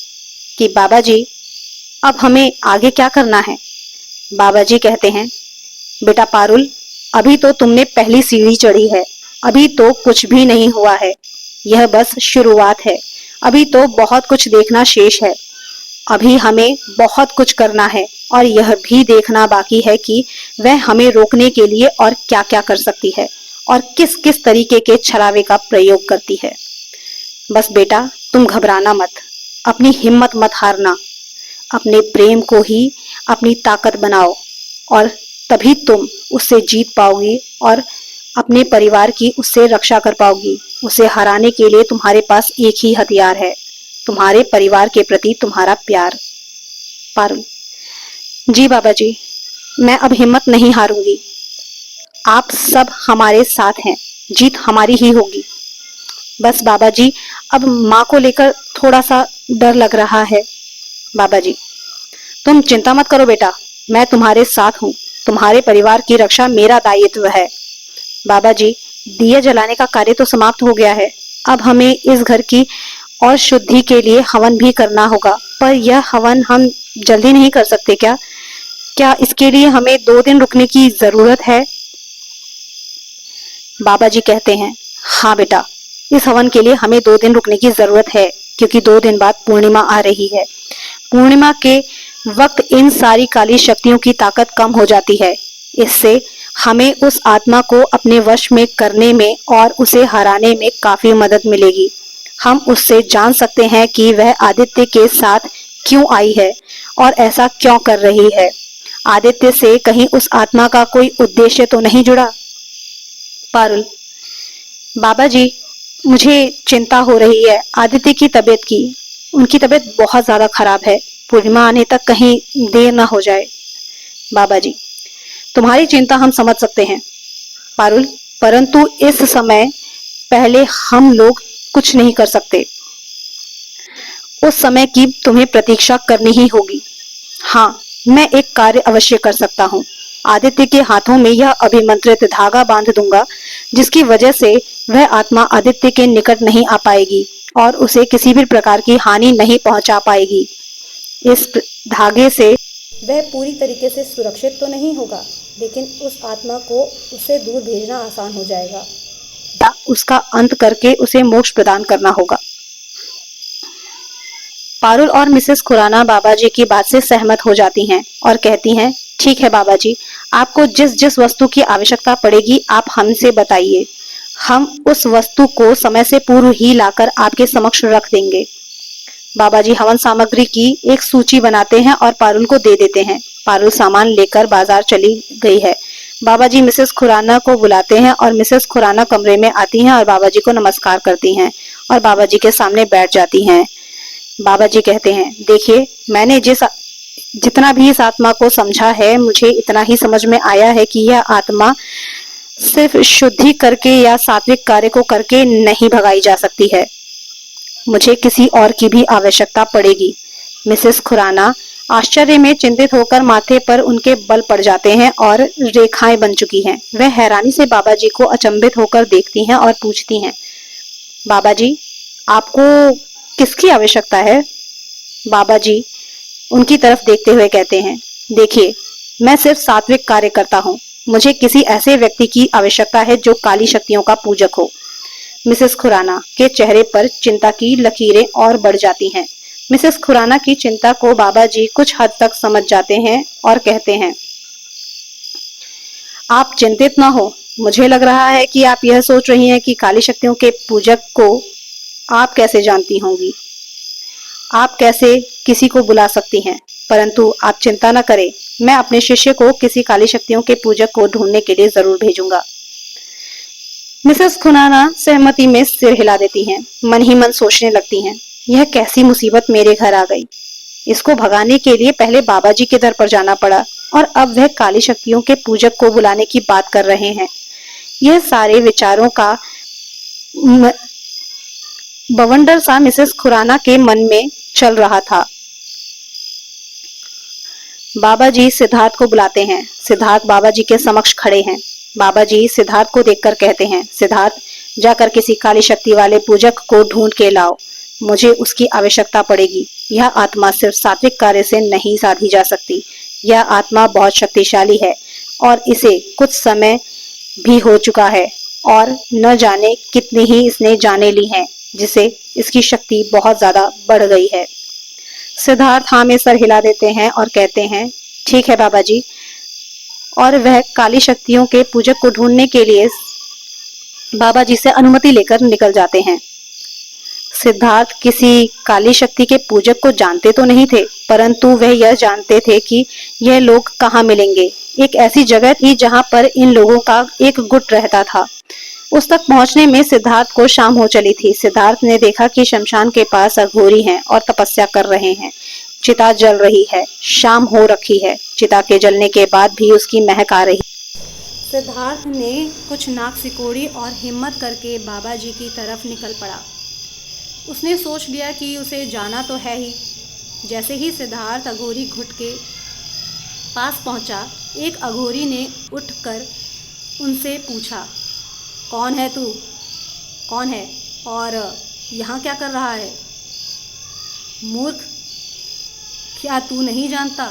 कि बाबा जी, अब हमें आगे क्या करना है? बाबा जी कहते हैं, बेटा पारुल, अभी तो तुमने पहली सीढ़ी चढ़ी है, अभी तो कुछ भी नहीं हुआ है, यह बस शुरुआत है। अभी तो बहुत कुछ देखना शेष है। अभी हमें बहुत कुछ करना है और यह भी देखना बाकी है कि वह हमें रोकने के लिए और क्या क्या कर सकती है और किस किस तरीके के छलावे का प्रयोग करती है। बस बेटा, तुम घबराना मत, अपनी हिम्मत मत हारना, अपने प्रेम को ही अपनी ताकत बनाओ और तभी तुम उससे जीत पाओगी और अपने परिवार की उससे रक्षा कर पाओगी। उसे हराने के लिए तुम्हारे पास एक ही हथियार है, तुम्हारे परिवार के प्रति तुम्हारा प्यार। पारुल: जी बाबा जी, मैं अब हिम्मत नहीं हारूंगी। आप सब हमारे साथ हैं, जीत हमारी ही होगी। बस बाबा जी, अब माँ को लेकर थोड़ा सा डर लग रहा है। बाबा जी: तुम चिंता मत करो बेटा, मैं तुम्हारे साथ हूँ। तुम्हारे परिवार की रक्षा मेरा दायित्व है। बाबा जी, दिए जलाने का कार्य तो समाप्त हो गया है। अब हमें इस घर की और शुद्धि के लिए हवन भी करना होगा, पर यह हवन हम जल्दी नहीं कर सकते क्या? क्या इसके लिए हमें 2 दिन रुकने की जरूरत है? बाबा जी कहते हैं, हाँ बेटा, इस हवन के लिए हमें 2 दिन रुकने की जरूरत है, क्योंकि 2 दिन बाद पूर्णिमा आ रही है। पूर्णिमा के वक्त इन सारी काली शक्तियों की ताकत कम हो जाती है। इससे हमें उस आत्मा को अपने वश में करने में और उसे हराने में काफी मदद मिलेगी। हम उससे जान सकते हैं कि वह आदित्य के साथ क्यों आई है और ऐसा क्यों कर रही है। आदित्य से कहीं उस आत्मा का कोई उद्देश्य तो नहीं जुड़ा? पारुल: बाबा जी, मुझे चिंता हो रही है आदित्य की तबीयत की। उनकी तबीयत बहुत ज्यादा खराब है, पूर्णिमा आने तक कहीं देर ना हो जाए। बाबा जी: तुम्हारी चिंता हम समझ सकते हैं पारुल, परंतु इस समय पहले हम लोग कुछ नहीं कर सकते। उस समय की तुम्हें प्रतीक्षा करनी ही होगी। हाँ, मैं एक कार्य अवश्य कर सकता हूँ। आदित्य के हाथों में यह अभिमंत्रित धागा बांध दूंगा, जिसकी वजह से वह आत्मा आदित्य के निकट नहीं आ पाएगी और उसे किसी भी प्रकार की हानि नहीं पहुंचा पाएगी। इस धागे से वह पूरी तरीके से सुरक्षित तो नहीं होगा, लेकिन उस आत्मा को उससे दूर भेजना आसान हो जाएगा। उसका अंत करके उसे मोक्ष प्रदान करना होगा। पारुल और मिसेस खुराना बाबा जी की बात से सहमत हो जाती हैं और कहती हैं, ठीक है बाबा जी, आपको जिस जिस वस्तु की आवश्यकता पड़ेगी आप हमसे बताइए, हम उस वस्तु को समय से पूर्व ही लाकर आपके समक्ष रख देंगे। बाबा जी हवन सामग्री की एक सूची बनाते हैं और पारुल को दे देते हैं। पारुल सामान लेकर बाजार चली गई है। बाबा जी मिसेस खुराना को बुलाते हैं और मिसेस खुराना कमरे में आती हैं और बाबा जी को नमस्कार करती हैं और बाबा जी के सामने बैठ जाती हैं। बाबा जी कहते हैं, देखिए, मैंने जितना भी इस आत्मा को समझा है, मुझे इतना ही समझ में आया है कि यह आत्मा सिर्फ शुद्धि करके या सात्विक कार्य को करके नहीं भगाई जा सकती है। मुझे किसी और की भी आवश्यकता पड़ेगी। मिसेस खुराना आश्चर्य में चिंतित होकर माथे पर उनके बल पड़ जाते हैं और रेखाएं बन चुकी हैं। वह हैरानी से बाबा जी को अचंभित होकर देखती हैं और पूछती हैं, बाबा जी, आपको किसकी आवश्यकता है? बाबा जी उनकी तरफ देखते हुए कहते हैं, देखिए, मैं सिर्फ सात्विक कार्य करता हूँ। मुझे किसी ऐसे व्यक्ति की आवश्यकता है जो काली शक्तियों का पूजक हो। मिसेस खुराना के चेहरे पर चिंता की लकीरें और बढ़ जाती हैं। मिसेस खुराना की चिंता को बाबा जी कुछ हद तक समझ जाते हैं और कहते हैं, आप चिंतित न हो। मुझे लग रहा है कि आप यह सोच रही हैं कि काली शक्तियों के पूजक को आप कैसे जानती होंगी, आप कैसे किसी को बुला सकती हैं, परंतु आप चिंता न करें, मैं अपने शिष्य को किसी काली शक्तियों के पूजक को ढूंढने के लिए जरूर भेजूंगा। मिसेस खुराना सहमति में सिर हिला देती हैं, मन ही मन सोचने लगती हैं, यह कैसी मुसीबत मेरे घर आ गई। इसको भगाने के लिए पहले बाबा जी के दर पर जाना पड़ा और अब वह काली शक्तियों के पूजक को बुलाने की बात कर रहे हैं। यह सारे विचारों का बवंडर सा मिसेस खुराना के मन में चल रहा था। बाबा जी सिद्धार्थ को बुलाते हैं। सिद्धार्थ बाबा जी के समक्ष खड़े हैं। बाबा जी सिद्धार्थ को देखकर कहते हैं, सिद्धार्थ, जाकर किसी काली शक्ति वाले पूजक को ढूंढ के लाओ, मुझे उसकी आवश्यकता पड़ेगी। यह आत्मा सिर्फ सात्विक कार्य से नहीं साधी जा सकती। यह आत्मा बहुत शक्तिशाली है और इसे कुछ समय भी हो चुका है और न जाने कितनी ही इसने जाने ली हैं, जिसे इसकी शक्ति बहुत ज्यादा बढ़ गई है। सिद्धार्थ हाँ में सर हिला देते हैं और कहते हैं, ठीक है बाबा जी। और वह काली शक्तियों के पूजक को ढूंढने के लिए बाबा जी से अनुमति लेकर निकल जाते हैं। सिद्धार्थ किसी काली शक्ति के पूजक को जानते तो नहीं थे, परंतु वह यह जानते थे कि यह लोग कहाँ मिलेंगे। एक ऐसी जगह थी जहाँ पर इन लोगों का एक गुट रहता था। उस तक पहुंचने में सिद्धार्थ को शाम हो चली थी। सिद्धार्थ ने देखा कि शमशान के पास अघोरी हैं और तपस्या कर रहे हैं। चिता जल रही है, शाम हो रखी है। चिता के जलने के बाद भी उसकी महक आ रही। सिद्धार्थ ने कुछ नाक सिकोड़ी और हिम्मत करके बाबा जी की तरफ निकल पड़ा। उसने सोच लिया कि उसे जाना तो है ही। जैसे ही सिद्धार्थ अघोरी घुट के पास पहुंचा, एक अघोरी ने उठकर उनसे पूछा, कौन है तू? कौन है और यहाँ क्या कर रहा है? मूर्ख, क्या तू नहीं जानता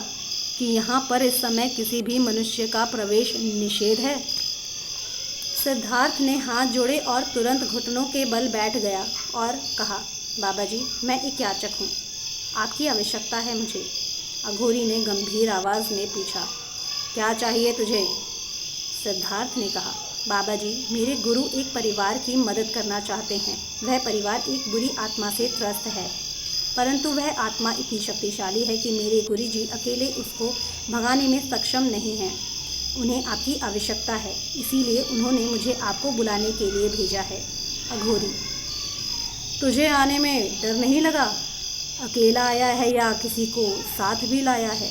कि यहाँ पर इस समय किसी भी मनुष्य का प्रवेश निषेध है? सिद्धार्थ ने हाथ जोड़े और तुरंत घुटनों के बल बैठ गया और कहा, बाबा जी, मैं एक याचक हूँ, आपकी आवश्यकता है मुझे। अघोरी ने गंभीर आवाज़ में पूछा, क्या चाहिए तुझे? सिद्धार्थ ने कहा, बाबा जी, मेरे गुरु एक परिवार की मदद करना चाहते हैं। वह परिवार एक बुरी आत्मा से त्रस्त है, परंतु वह आत्मा इतनी शक्तिशाली है कि मेरे गुरुजी अकेले उसको भगाने में सक्षम नहीं हैं। उन्हें आपकी आवश्यकता है, इसीलिए उन्होंने मुझे आपको बुलाने के लिए भेजा है। अघोरी, तुझे आने में डर नहीं लगा? अकेला आया है या किसी को साथ भी लाया है?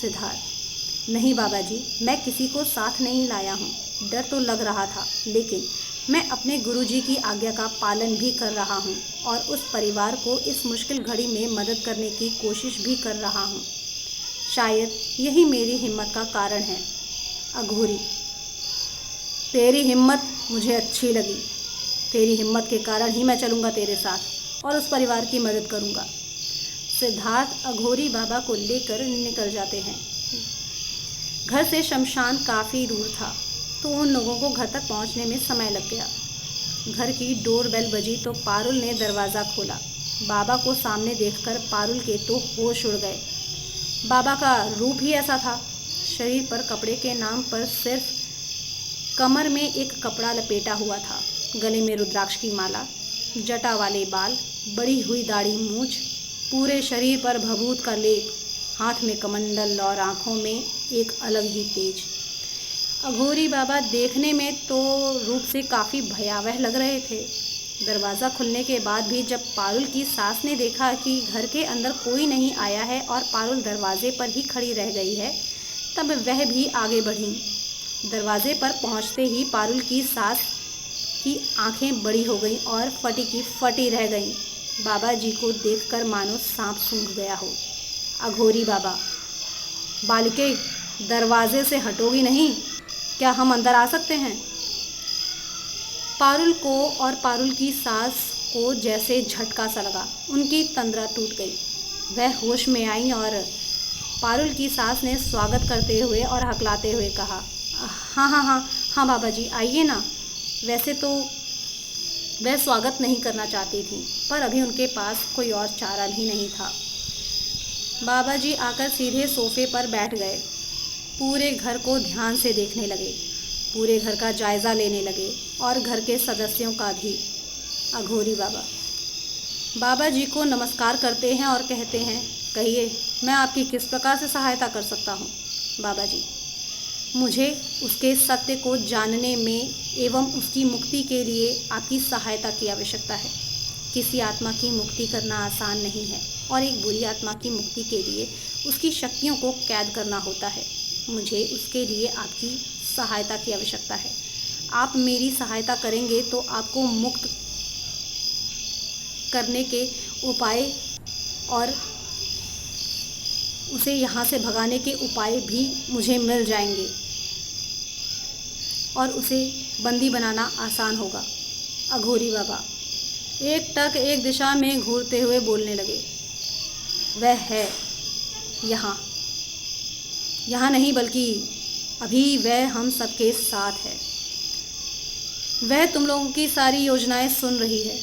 सिद्धार्थ, नहीं बाबा जी, मैं किसी को साथ नहीं लाया हूँ। डर तो लग रहा था, लेकिन मैं अपने गुरुजी की आज्ञा का पालन भी कर रहा हूँ और उस परिवार को इस मुश्किल घड़ी में मदद करने की कोशिश भी कर रहा हूँ। शायद यही मेरी हिम्मत का कारण है। अघोरी, तेरी हिम्मत मुझे अच्छी लगी। तेरी हिम्मत के कारण ही मैं चलूँगा तेरे साथ और उस परिवार की मदद करूँगा। सिद्धार्थ अघोरी बाबा को लेकर निकल जाते हैं। घर से शमशान काफ़ी दूर था, तो उन लोगों को घर तक पहुंचने में समय लग गया। घर की डोरबेल बजी तो पारुल ने दरवाज़ा खोला। बाबा को सामने देखकर पारुल के तो होश उड़ गए। बाबा का रूप ही ऐसा था। शरीर पर कपड़े के नाम पर सिर्फ कमर में एक कपड़ा लपेटा हुआ था। गले में रुद्राक्ष की माला, जटा वाले बाल, बड़ी हुई दाढ़ी मूंछ, पूरे शरीर पर भभूत का लेप, हाथ में कमंडल और आँखों में एक अलग ही तेज। अघोरी बाबा देखने में तो रूप से काफ़ी भयावह लग रहे थे। दरवाज़ा खुलने के बाद भी जब पारुल की सास ने देखा कि घर के अंदर कोई नहीं आया है और पारुल दरवाजे पर ही खड़ी रह गई है, तब वह भी आगे बढ़ी। दरवाजे पर पहुंचते ही पारुल की सास की आंखें बड़ी हो गईं और फटी की फटी रह गईं। बाबा जी को देखकर मानो सांप सूंघ गया हो। अघोरी बाबा, बालिके, दरवाजे से हटोगी नहीं? क्या हम अंदर आ सकते हैं? पारुल को और पारुल की सास को जैसे झटका सा लगा। उनकी तंद्रा टूट गई। वह होश में आई और पारुल की सास ने स्वागत करते हुए और हकलाते हुए कहा, हाँ हाँ हाँ हाँ बाबा जी, आइए ना। वैसे तो वह स्वागत नहीं करना चाहती थी, पर अभी उनके पास कोई और चारा भी नहीं था। बाबा जी आकर सीधे सोफे पर बैठ गए। पूरे घर को ध्यान से देखने लगे, पूरे घर का जायज़ा लेने लगे और घर के सदस्यों का भी। अघोरी बाबा बाबा जी को नमस्कार करते हैं और कहते हैं, कहिए, मैं आपकी किस प्रकार से सहायता कर सकता हूँ? बाबा जी, मुझे उसके सत्य को जानने में एवं उसकी मुक्ति के लिए आपकी सहायता की आवश्यकता है। किसी आत्मा की मुक्ति करना आसान नहीं है और एक बुरी आत्मा की मुक्ति के लिए उसकी शक्तियों को कैद करना होता है। मुझे उसके लिए आपकी सहायता की आवश्यकता है। आप मेरी सहायता करेंगे तो आपको मुक्त करने के उपाय और उसे यहाँ से भगाने के उपाय भी मुझे मिल जाएंगे और उसे बंदी बनाना आसान होगा। अघोरी बाबा एक टक एक दिशा में घूरते हुए बोलने लगे, वह है यहाँ, यहाँ नहीं बल्कि अभी वह हम सबके साथ है। वह तुम लोगों की सारी योजनाएं सुन रही है।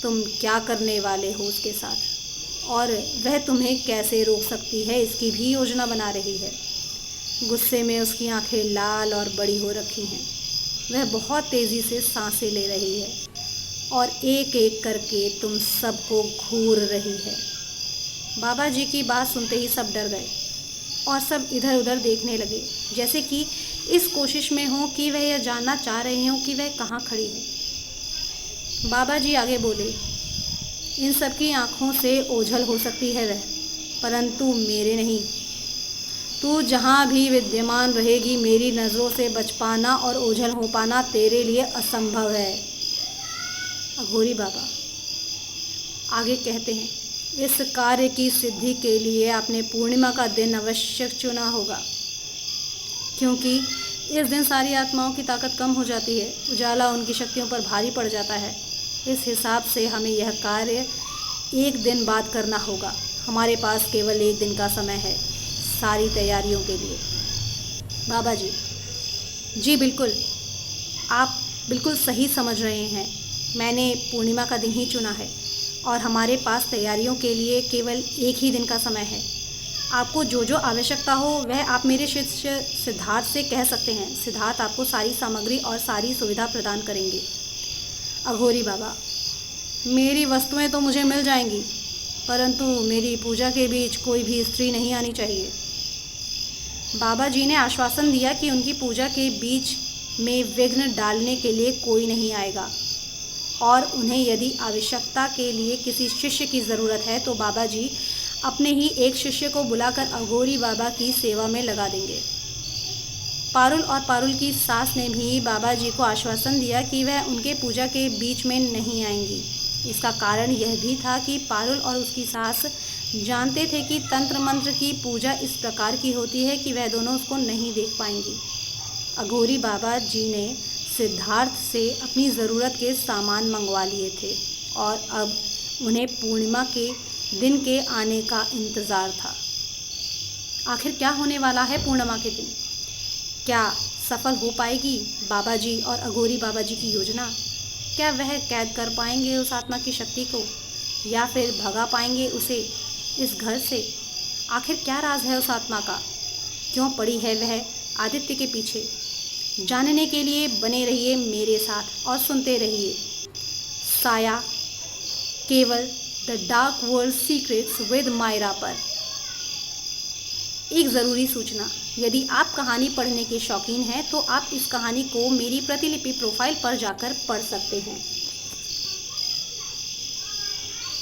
तुम क्या करने वाले हो उसके साथ और वह तुम्हें कैसे रोक सकती है इसकी भी योजना बना रही है। गुस्से में उसकी आंखें लाल और बड़ी हो रखी हैं। वह बहुत तेज़ी से सांसें ले रही है और एक एक करके तुम सबको घूर रही है। बाबा जी की बात सुनते ही सब डर गए और सब इधर उधर देखने लगे, जैसे कि इस कोशिश में हो कि वह यह जानना चाह रहे हों कि वह कहाँ खड़ी है। बाबा जी आगे बोले, इन सब की आँखों से ओझल हो सकती है वह, परंतु मेरे नहीं। तू जहाँ भी विद्यमान रहेगी, मेरी नज़रों से बच पाना और ओझल हो पाना तेरे लिए असंभव है। अघोरी बाबा आगे कहते हैं, इस कार्य की सिद्धि के लिए आपने पूर्णिमा का दिन अवश्य चुना होगा, क्योंकि इस दिन सारी आत्माओं की ताकत कम हो जाती है, उजाला उनकी शक्तियों पर भारी पड़ जाता है। इस हिसाब से हमें यह कार्य एक दिन बाद करना होगा। हमारे पास केवल एक दिन का समय है सारी तैयारियों के लिए। बाबा जी बिल्कुल, आप बिल्कुल सही समझ रहे हैं। मैंने पूर्णिमा का दिन ही चुना है और हमारे पास तैयारियों के लिए केवल एक ही दिन का समय है। आपको जो जो आवश्यकता हो वह आप मेरे शिष्य सिद्धार्थ से कह सकते हैं। सिद्धार्थ आपको सारी सामग्री और सारी सुविधा प्रदान करेंगे। अघोरी बाबा, मेरी वस्तुएं तो मुझे मिल जाएंगी, परंतु मेरी पूजा के बीच कोई भी स्त्री नहीं आनी चाहिए। बाबा जी ने आश्वासन दिया कि उनकी पूजा के बीच में विघ्न डालने के लिए कोई नहीं आएगा और उन्हें यदि आवश्यकता के लिए किसी शिष्य की ज़रूरत है तो बाबा जी अपने ही एक शिष्य को बुलाकर अघोरी बाबा की सेवा में लगा देंगे। पारुल और पारुल की सास ने भी बाबा जी को आश्वासन दिया कि वह उनके पूजा के बीच में नहीं आएंगी। इसका कारण यह भी था कि पारुल और उसकी सास जानते थे कि तंत्र मंत्र की पूजा इस प्रकार की होती है कि वह दोनों उसको नहीं देख पाएंगी। अघोरी बाबा जी ने सिद्धार्थ से अपनी ज़रूरत के सामान मंगवा लिए थे और अब उन्हें पूर्णिमा के दिन के आने का इंतज़ार था। आखिर क्या होने वाला है पूर्णिमा के दिन? क्या सफल हो पाएगी बाबा जी और अघोरी बाबा जी की योजना? क्या वह कैद कर पाएंगे उस आत्मा की शक्ति को या फिर भगा पाएंगे उसे इस घर से? आखिर क्या राज है उस आत्मा का? क्यों पड़ी है वह आदित्य के पीछे? जानने के लिए बने रहिए मेरे साथ और सुनते रहिए साया केवल the dark world secrets with Myra पर। एक ज़रूरी सूचना, यदि आप कहानी पढ़ने के शौकीन हैं तो आप इस कहानी को मेरी प्रतिलिपि प्रोफाइल पर जाकर पढ़ सकते हैं।